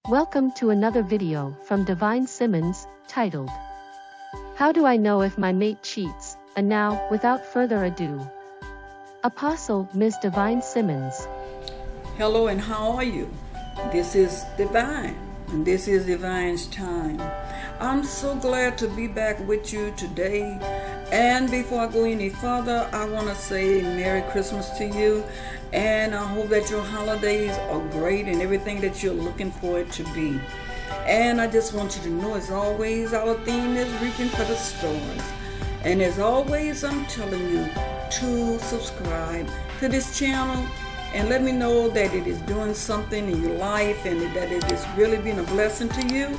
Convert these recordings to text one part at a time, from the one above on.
Welcome to another video from Divine Simmons, titled, How Do I Know If My Mate Cheats? And now, without further ado, Apostle Ms. Divine Simmons. Hello and how are you? This is Divine, and this is Divine's Time. I'm so glad to be back with you today. And before I go any further, I want to say Merry Christmas to you. And I hope that your holidays are great and everything that you're looking for it to be. And I just want you to know, as always, our theme is reaching for the stars. And as always, I'm telling you to subscribe to this channel and let me know that it is doing something in your life and that it is really being a blessing to you.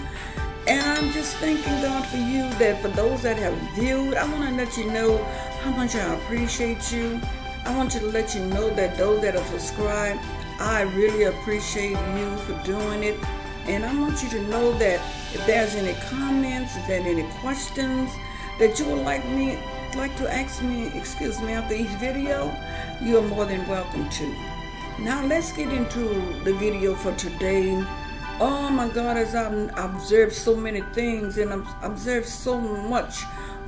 And I'm just thanking God for you, that for those that have viewed, I want to let you know how much I appreciate you. I want you to let you know that those that have subscribed, I really appreciate you for doing it. And I want you to know that if there's any comments, if there are any questions that you would like to ask me, after each video, you are more than welcome to. Now let's get into the video for today. Oh my God, as I've observed so many things and I've observed so much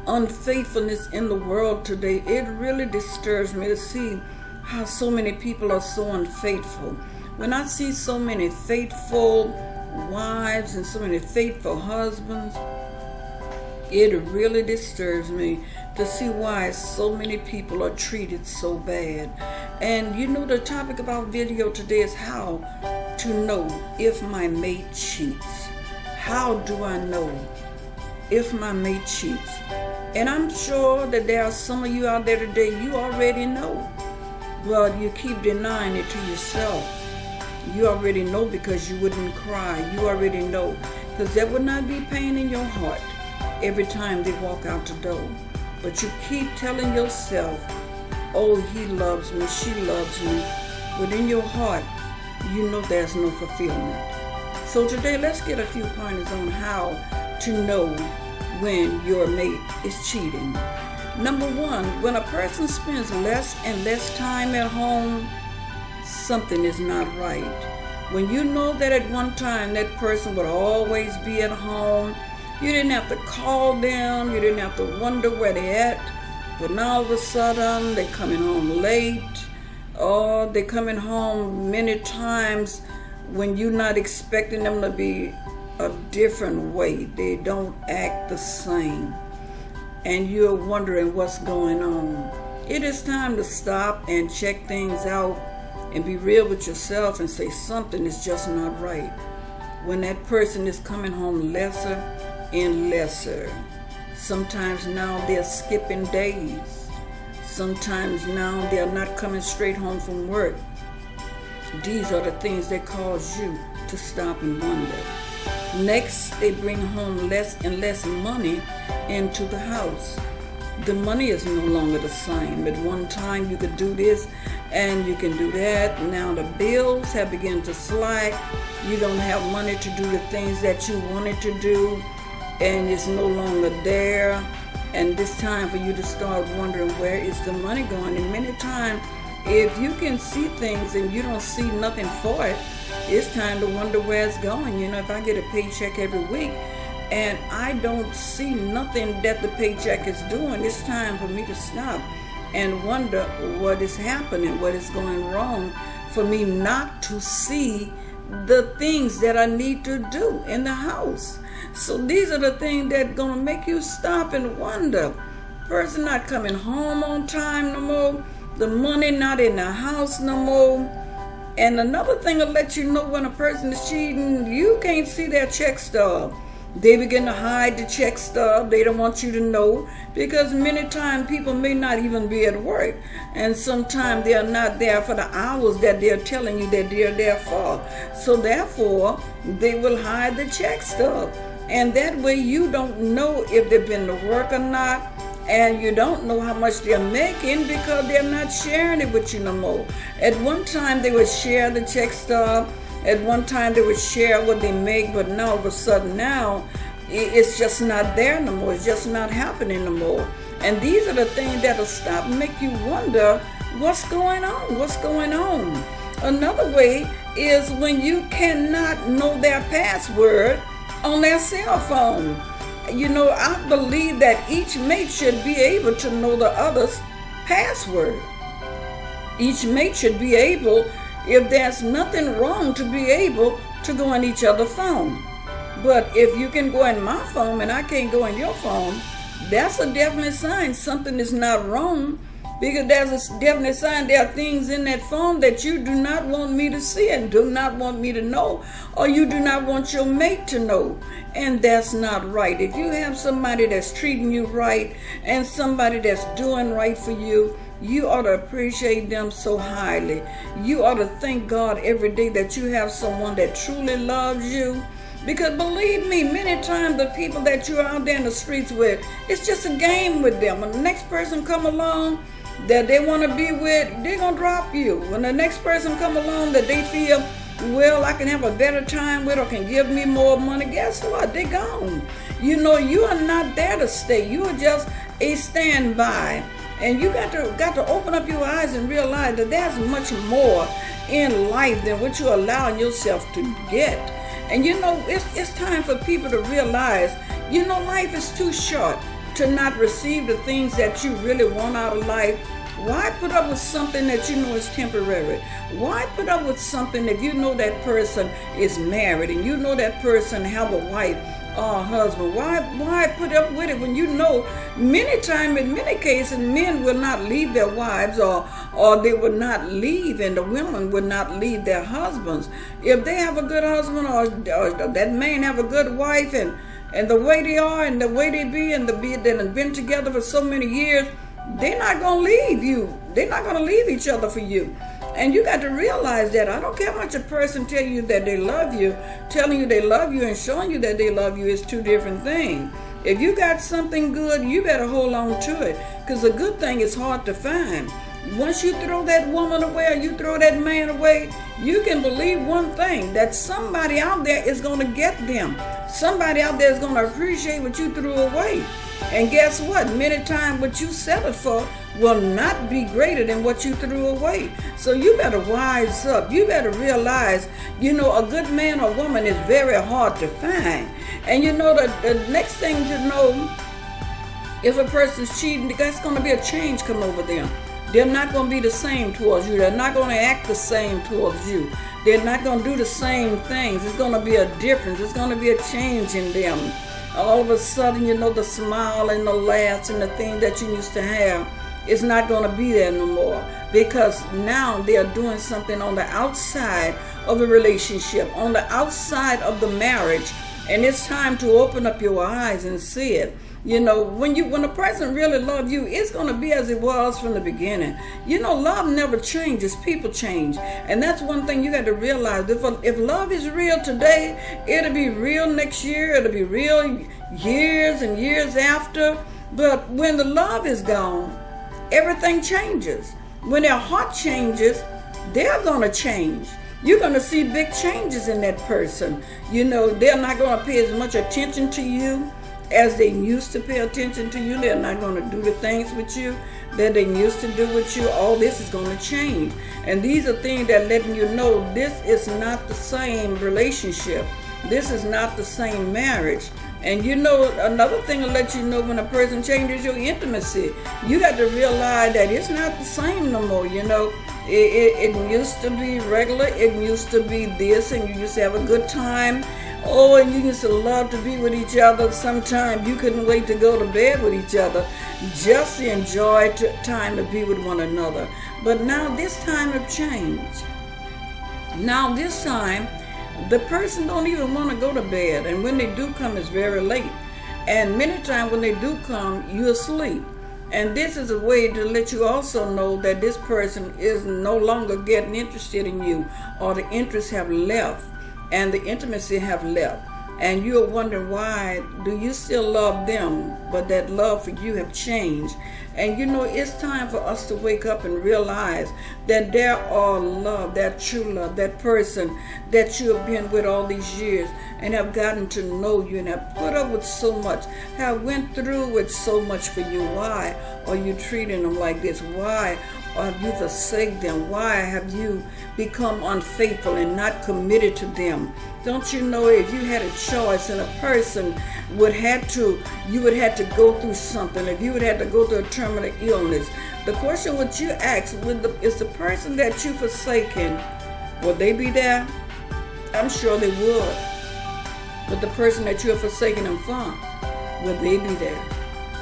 unfaithfulness in the world today, it really disturbs me to see how so many people are so unfaithful. When I see so many faithful wives and so many faithful husbands, it really disturbs me to see why so many people are treated so bad. And you know, the topic of our video today is how to know if my mate cheats. How do I know if my mate cheats? And I'm sure that there are some of you out there today, you already know, but you keep denying it to yourself. You already know because you wouldn't cry. You already know because there would not be pain in your heart every time they walk out the door. But you keep telling yourself, oh, he loves me, she loves me. But in your heart, you know there's no fulfillment. So today, let's get a few pointers on how to know when your mate is cheating. Number one, when a person spends less and less time at home, something is not right. When you know that at one time that person would always be at home, you didn't have to call them, you didn't have to wonder where they're at, but now all of a sudden they're coming home late, or they're coming home many times when you're not expecting them to be a different way. They don't act the same, and you're wondering what's going on. It is time to stop and check things out and be real with yourself and say something is just not right. When that person is coming home lesser and lesser. Sometimes now they're skipping days. Sometimes now they're not coming straight home from work. These are the things that cause you to stop and wonder. Next, they bring home less and less money into the house. The money is no longer the same. At one time you could do this and you can do that. Now the bills have begun to slack. You don't have money to do the things that you wanted to do, and it's no longer there. And it's time for you to start wondering, where is the money going? And many times, if you can see things and you don't see nothing for it, it's time to wonder where it's going. You know, if I get a paycheck every week and I don't see nothing that the paycheck is doing, it's time for me to stop and wonder what is happening, what is going wrong, for me not to see the things that I need to do in the house. So these are the things that gonna make you stop and wonder. Person not coming home on time no more. The money not in the house no more. And another thing will let you know when a person is cheating, you can't see their check stub. They begin to hide the check stub. They don't want you to know, because many times people may not even be at work, and sometimes they are not there for the hours that they're telling you that they're there for. So therefore, they will hide the check stub. And that way you don't know if they've been to work or not, and you don't know how much they're making because they're not sharing it with you no more. At one time they would share the check stub. At one time they would share what they make, but now all of a sudden now it's just not there no more. It's just not happening no more. And these are the things that'll stop and make you wonder what's going on. Another way is when you cannot know their password on their cell phone. I believe that each mate should be able to know the other's password. Each mate should be able, if there's nothing wrong, to be able to go on each other's phone. But if you can go in my phone and I can't go in your phone, that's a definite sign something is not wrong, because there's a definite sign there are things in that phone that you do not want me to see and do not want me to know, or you do not want your mate to know. And that's not right. If you have somebody that's treating you right and somebody that's doing right for you, you ought to appreciate them so highly. You ought to thank God every day that you have someone that truly loves you. Because believe me, many times the people that you're out there in the streets with, it's just a game with them. When the next person come along that they want to be with, they're going to drop you. When the next person come along that they feel, well, I can have a better time with or can give me more money, guess what? They're gone. You are not there to stay. You are just a standby. And you got to open up your eyes and realize that there's much more in life than what you're allowing yourself to get. And it's time for people to realize, life is too short to not receive the things that you really want out of life. Why put up with something that you know is temporary? Why put up with something if you know that person is married and you know that person have a wife or a husband? Why put up with it when you know many times, in many cases, men will not leave their wives or they will not leave, and the women will not leave their husbands. If they have a good husband or that man have a good wife and the way they are and the way they be and they've been together for so many years, they're not going to leave you. They're not going to leave each other for you. And you got to realize that. I don't care how much a person tell you that they love you, telling you they love you and showing you that they love you is two different things. If you got something good, you better hold on to it, because a good thing is hard to find. Once you throw that woman away or you throw that man away, you can believe one thing, that somebody out there is going to get them. Somebody out there is going to appreciate what you threw away. And guess what? Many times what you settled for will not be greater than what you threw away. So you better wise up. You better realize, a good man or woman is very hard to find. And the next thing to know, if a person's cheating, that's going to be a change come over them. They're not going to be the same towards you. They're not going to act the same towards you. They're not going to do the same things. It's going to be a difference. It's going to be a change in them. All of a sudden, the smile and the laughs and the thing that you used to have is not going to be there no more, because now they are doing something on the outside of the relationship, on the outside of the marriage, and it's time to open up your eyes and see it. When a person really loves you, it's going to be as it was from the beginning. Love never changes. People change. And that's one thing you got to realize. If love is real today, it'll be real next year. It'll be real years and years after. But when the love is gone, everything changes. When their heart changes, they're going to change. You're going to see big changes in that person. They're not going to pay as much attention to you as they used to pay attention to you. They're not going to do the things with you that they used to do with you. All this is going to change. And these are things that letting you know this is not the same relationship. This is not the same marriage. And another thing to let you know when a person changes, your intimacy. You got to realize that it's not the same no more. It used to be regular. It used to be this, and you used to have a good time. Oh, and you used to love to be with each other. Sometimes you couldn't wait to go to bed with each other just to enjoy time to be with one another. But now this time have changed. Now this time, the person don't even want to go to bed. And when they do come, it's very late. And many times when they do come, you're asleep. And this is a way to let you also know that this person is no longer getting interested in you, or the interests have left and the intimacy have left. And you're wondering, why do you still love them, but that love for you have changed? And it's time for us to wake up and realize that there are love, that true love, that person that you have been with all these years and have gotten to know you and have put up with so much, have went through with so much for you. Why are you treating them like this? Why or have you forsaken them? Why have you become unfaithful and not committed to them? Don't you know if you had a choice and a person you would have to go through something, if you would have to go through a terminal illness, the question would you ask, is the person that you forsaken, will they be there? I'm sure they would. But the person that you are forsaking them from, will they be there?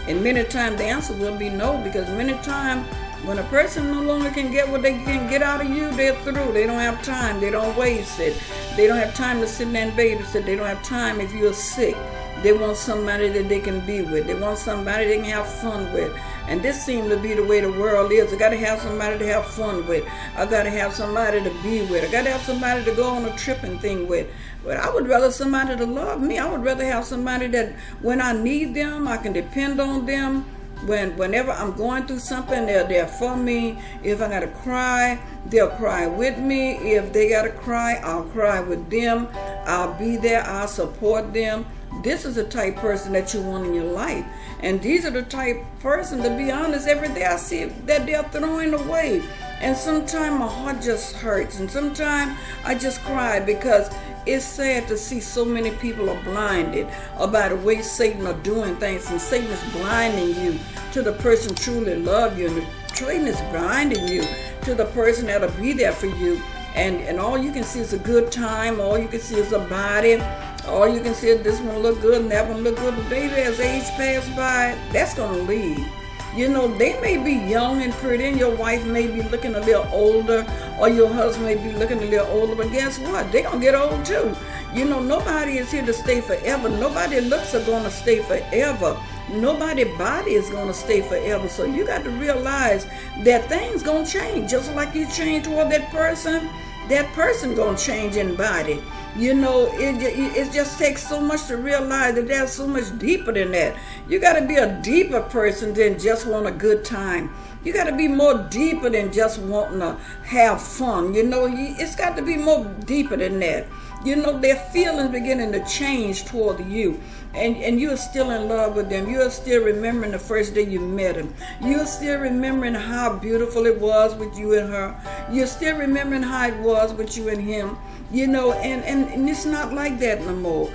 And many times the answer will be no, because many times when a person no longer can get what they can get out of you, they're through. They don't have time. They don't waste it. They don't have time to sit there and babysit. They don't have time if you're sick. They want somebody that they can be with. They want somebody they can have fun with. And this seems to be the way the world is. I got to have somebody to have fun with. I got to have somebody to be with. I got to have somebody to go on a tripping thing with. But I would rather somebody to love me. I would rather have somebody that when I need them, I can depend on them. Whenever I'm going through something, they're there for me. If I got to cry, they'll cry with me. If they got to cry, I'll cry with them. I'll be there. I'll support them. This is the type person that you want in your life. And these are the type person, to be honest, every day I see that they're throwing away. And sometimes my heart just hurts. And sometimes I just cry because it's sad to see so many people are blinded by the way Satan are doing things. And Satan is blinding you to the person truly love you. And Satan is blinding you to the person that'll be there for you. And all you can see is a good time. All you can see is a body. All you can see is this one look good and that one look good. But baby, as age passes by, that's going to leave. You know, they may be young and pretty, and your wife may be looking a little older, or your husband may be looking a little older, but guess what? They're going to get old too. You know, nobody is here to stay forever. Nobody looks are going to stay forever. Nobody's body is going to stay forever. So you got to realize that things going to change. Just like you change toward that person going to change in body. You know, it just takes so much to realize that there's so much deeper than that. You got to be a deeper person than just want a good time. You got to be more deeper than just wanting to have fun. You know, it's got to be more deeper than that. You know, their feelings beginning to change toward you. And you're still in love with them. You're still remembering the first day you met them. You're still remembering how beautiful it was with you and her. You're still remembering how it was with you and him. You know, and it's not like that no more.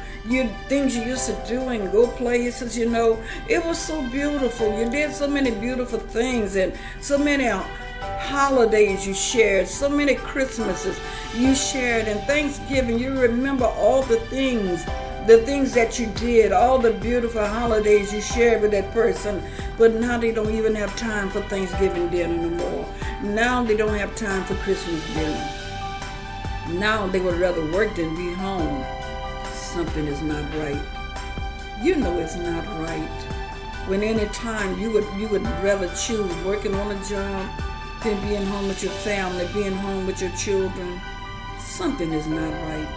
Things you used to do and go places, you know, it was so beautiful. You did so many beautiful things and so many holidays you shared, so many Christmases you shared, and Thanksgiving, you remember all the things that you did, all the beautiful holidays you shared with that person. But now they don't even have time for Thanksgiving dinner no more. Now they don't have time for Christmas dinner. Now they would rather work than be home. Something is not right. You know it's not right. When any time you would rather choose working on a job than being home with your family, being home with your children. Something is not right.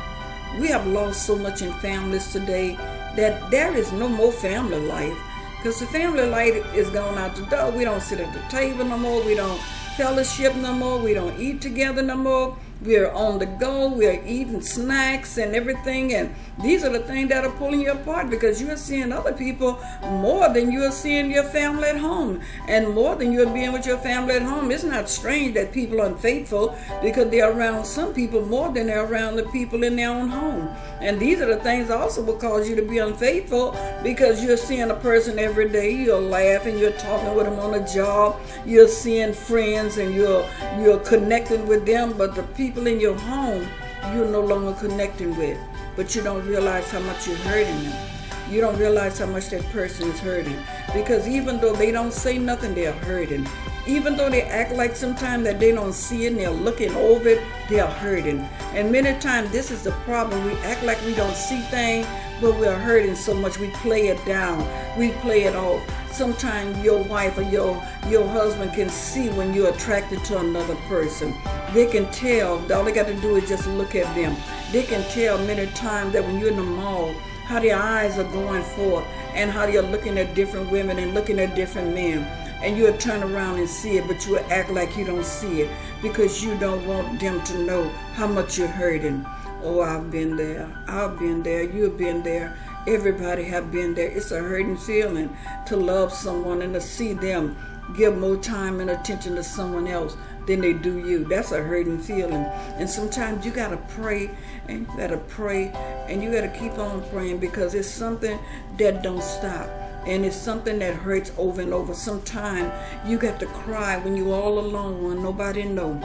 We have lost so much in families today that there is no more family life. Because the family life is gone out the door. We don't sit at the table no more. We don't fellowship no more. We don't eat together no more. We're on the go. We're eating snacks and everything. And these are the things that are pulling you apart, because you are seeing other people more than you are seeing your family at home. And more than you're being with your family at home. It's not strange that people are unfaithful, because they're around some people more than they're around the people in their own home. And these are the things also will cause you to be unfaithful, because you're seeing a person every day. You're laughing. You're talking with them on a job. You're seeing friends and you're connecting with them. But the people in your home, you're no longer connecting with. But you don't realize how much you're hurting them. You don't realize how much that person is hurting. Because even though they don't say nothing, they're hurting. Even though they act like sometimes that they don't see it and they're looking over it, they're hurting. And many times this is the problem. We act like we don't see things, but we're hurting so much. We play it down. We play it off. Sometimes your wife or your husband can see when you're attracted to another person. They can tell. All they got to do is just look at them. They can tell many times that when you're in the mall, how their eyes are going forth and how they're looking at different women and looking at different men. And you'll turn around and see it, but you'll act like you don't see it because you don't want them to know how much you're hurting. Oh, I've been there. I've been there. You've been there. Everybody have been there. It's a hurting feeling to love someone and to see them give more time and attention to someone else than they do you. That's a hurting feeling. And sometimes you gotta pray, and you gotta pray, and you gotta keep on praying, because it's something that don't stop. And it's something that hurts over and over. Sometimes you got to cry when you're all alone, when nobody knows.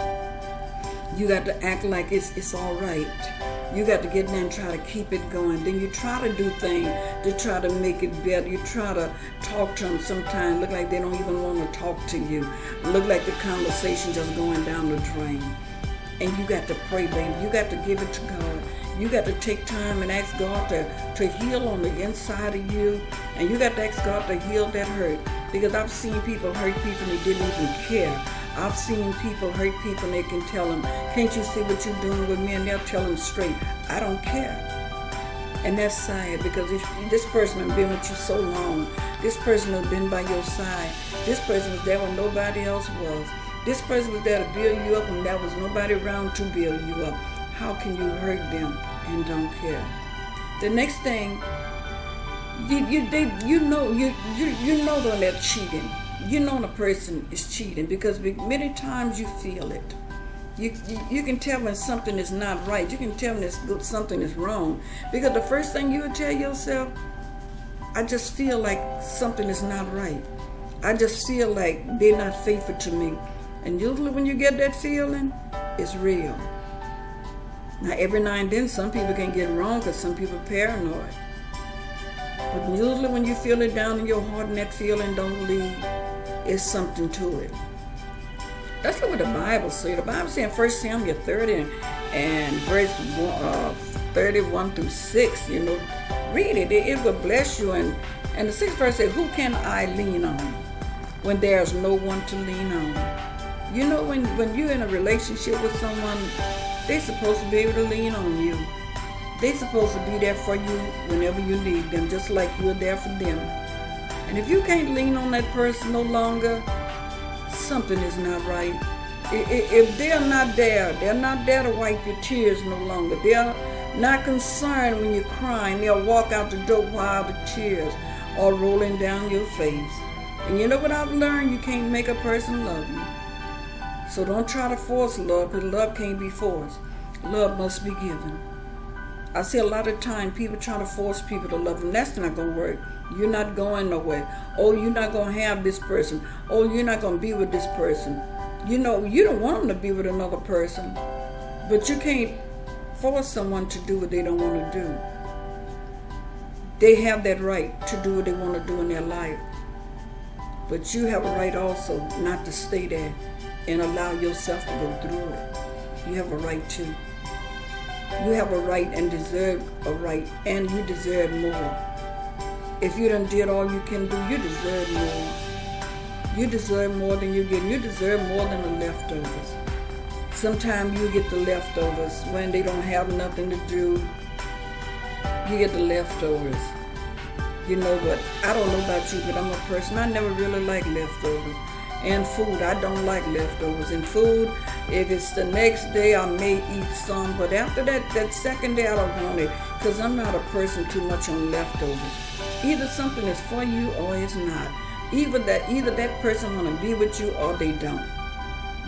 You got to act like it's all right. You got to get in there and try to keep it going. Then you try to do things to try to make it better. You try to talk to them sometimes. Look like they don't even want to talk to you. Look like the conversation just going down the drain. And you got to pray, baby. You got to give it to God. You got to take time and ask God to heal on the inside of you. And you got to ask God to heal that hurt. Because I've seen people hurt people and they didn't even care. I've seen people hurt people and they can tell them, can't you see what you're doing with me? And they'll tell them straight, I don't care. And that's sad, because this person has been with you so long. This person has been by your side. This person was there when nobody else was. This person was there to build you up when there was nobody around to build you up. How can you hurt them and don't care? The next thing, you know when they're cheating. You know when a person is cheating, because many times you feel it. You can tell when something is not right. You can tell when something is wrong, because the first thing you would tell yourself, I just feel like something is not right. I just feel like they're not faithful to me. And usually when you get that feeling, it's real. Now, every now and then, some people can get wrong because some people are paranoid. But usually when you feel it down in your heart and that feeling don't leave, it's something to it. That's what the Bible says. The Bible says in 1 Samuel 30 and verse 31 through 6, read it. It will bless you. And the 6th verse says, who can I lean on when there's no one to lean on? When you're in a relationship with someone, they're supposed to be able to lean on you. They're supposed to be there for you whenever you need them, just like you're there for them. And if you can't lean on that person no longer, something is not right. If they're not there to wipe your tears no longer. They're not concerned when you're crying. They'll walk out the door while the tears are rolling down your face. And you know what I've learned? You can't make a person love you. So don't try to force love, because love can't be forced. Love must be given. I see a lot of time people try to force people to love them. That's not going to work. You're not going nowhere. Oh, you're not going to have this person. Oh, you're not going to be with this person. You don't want them to be with another person. But you can't force someone to do what they don't want to do. They have that right to do what they want to do in their life. But you have a right also not to stay there and allow yourself to go through it. You have a right to. You have a right and deserve a right, and you deserve more. If you done did all you can do, you deserve more. You deserve more than you get. You deserve more than the leftovers. Sometimes you get the leftovers when they don't have nothing to do. You get the leftovers. But I don't know about you, but I'm a person, I never really like leftovers. And food, I don't like leftovers. And food, if it's the next day, I may eat some. But after that second day, I don't want it. Because I'm not a person too much on leftovers. Either something is for you or it's not. Either that person want to be with you or they don't.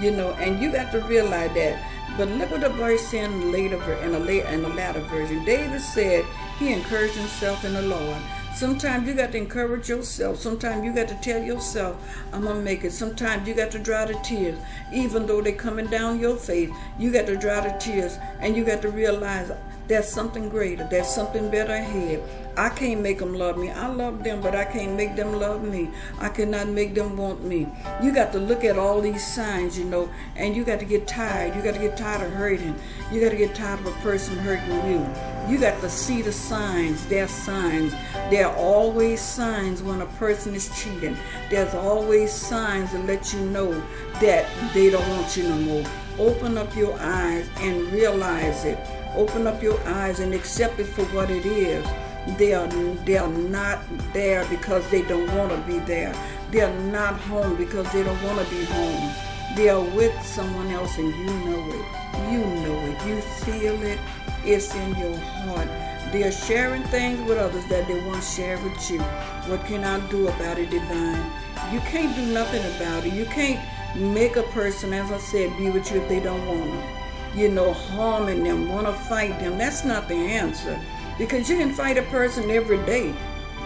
And you got to realize that. But look what the verse said in the latter version. David said he encouraged himself in the Lord. Sometimes you got to encourage yourself. Sometimes you got to tell yourself, I'm going to make it. Sometimes you got to dry the tears. Even though they're coming down your face, you got to dry the tears. And you got to realize there's something greater. There's something better ahead. I can't make them love me. I love them, but I can't make them love me. I cannot make them want me. You got to look at all these signs, and you got to get tired. You got to get tired of hurting. You got to get tired of a person hurting you. You got to see the signs. There are signs. There are always signs when a person is cheating. There's always signs to let you know that they don't want you no more. Open up your eyes and realize it. Open up your eyes and accept it for what it is. They are not there because they don't want to be there. They are not home because they don't want to be home. They are with someone else, and you know it. You know it. You feel it. It's in your heart They are sharing things with others that they won't share with you. What can I do about it, Divine? You can't do nothing about it. You can't make a person, as I said, be with you if they don't want to. Harming them, want to fight them. That's not the answer. Because you can fight a person every day.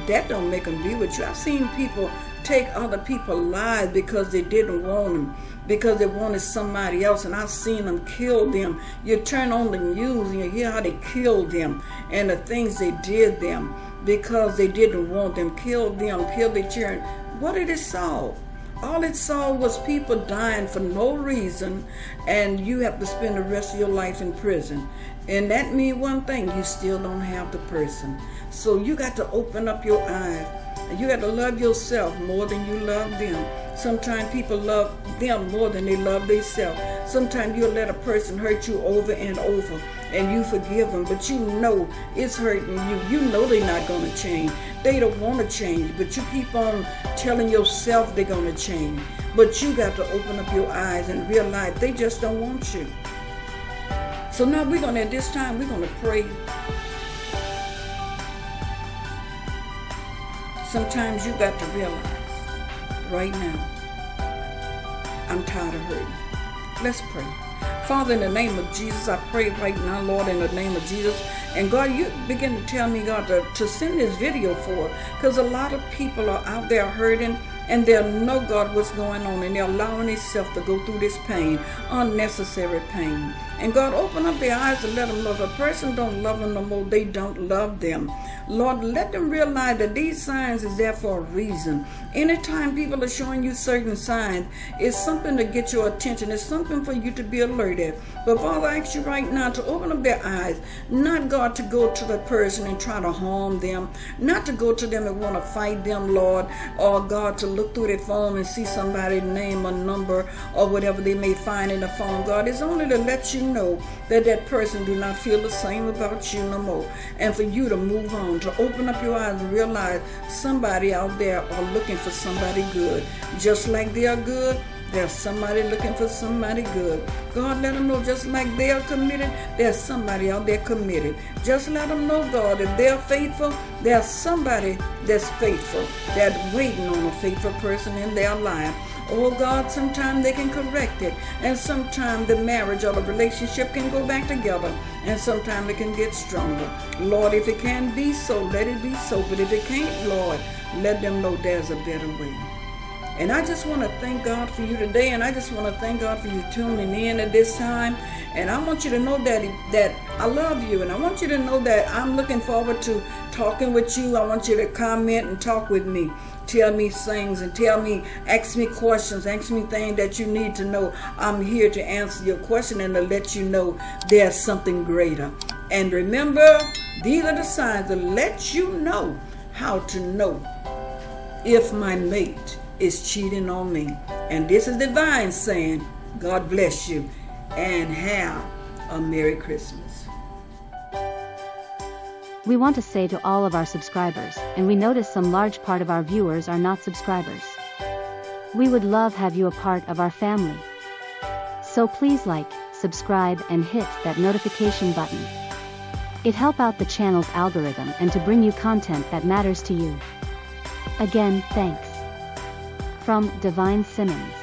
That don't make them be with you. I've seen people take other people's lives because they didn't want them, because they wanted somebody else, and I've seen them kill them. You turn on the news and you hear how they killed them and the things they did them because they didn't want them, killed them, killed their children. What did it solve? All it saw was people dying for no reason, and you have to spend the rest of your life in prison. And that means one thing, you still don't have the person. So you got to open up your eyes. You got to love yourself more than you love them. Sometimes people love them more than they love themselves. Sometimes you'll let a person hurt you over and over, and you forgive them, but you know it's hurting you. You know they're not going to change. They don't want to change, but you keep on telling yourself they're going to change. But you got to open up your eyes and realize they just don't want you. So now at this time, we're going to pray. Sometimes you got to realize right now, I'm tired of hurting. Let's pray. Father, in the name of Jesus, I pray right now, Lord, in the name of Jesus. And God, you begin to tell me, God, to send this video for, because a lot of people are out there hurting, and they'll know, God, what's going on, and they're allowing themselves to go through this pain, unnecessary pain. And God, open up their eyes and let them know if a person don't love them no more, they don't love them. Lord, let them realize that these signs is there for a reason. Anytime people are showing you certain signs, it's something to get your attention. It's something for you to be alert at. But Father, I ask you right now to open up their eyes, not, God, to go to the person and try to harm them, not to go to them and want to fight them, Lord, or God, to look through their phone and see somebody's name or number or whatever they may find in the phone. God, it's only to let you know that that person do not feel the same about you no more, and for you to move on, to open up your eyes and realize somebody out there are looking for somebody good. Just like they are good, there's somebody looking for somebody good. God, let them know just like they are committed, there's somebody out there committed. Just let them know, God, if they're faithful, there's somebody that's faithful, that's waiting on a faithful person in their life. Oh God, sometimes they can correct it, and sometimes the marriage or the relationship can go back together, and sometimes it can get stronger. Lord, if it can be so, let it be so. But if it can't, Lord, let them know there's a better way. And I just want to thank God for you today, and I just want to thank God for you tuning in at this time. And I want you to know that I love you, and I want you to know that I'm looking forward to talking with you. I want you to comment and talk with me. Tell me things and ask me questions, ask me things that you need to know. I'm here to answer your question and to let you know there's something greater. And remember, these are the signs that let you know how to know if my mate is cheating on me. And this is Divine saying, God bless you and have a Merry Christmas. We want to say to all of our subscribers, and we notice some large part of our viewers are not subscribers. We would love have you a part of our family. So please like, subscribe and hit that notification button. It help out the channel's algorithm and to bring you content that matters to you. Again, thanks. From Divine Simmons.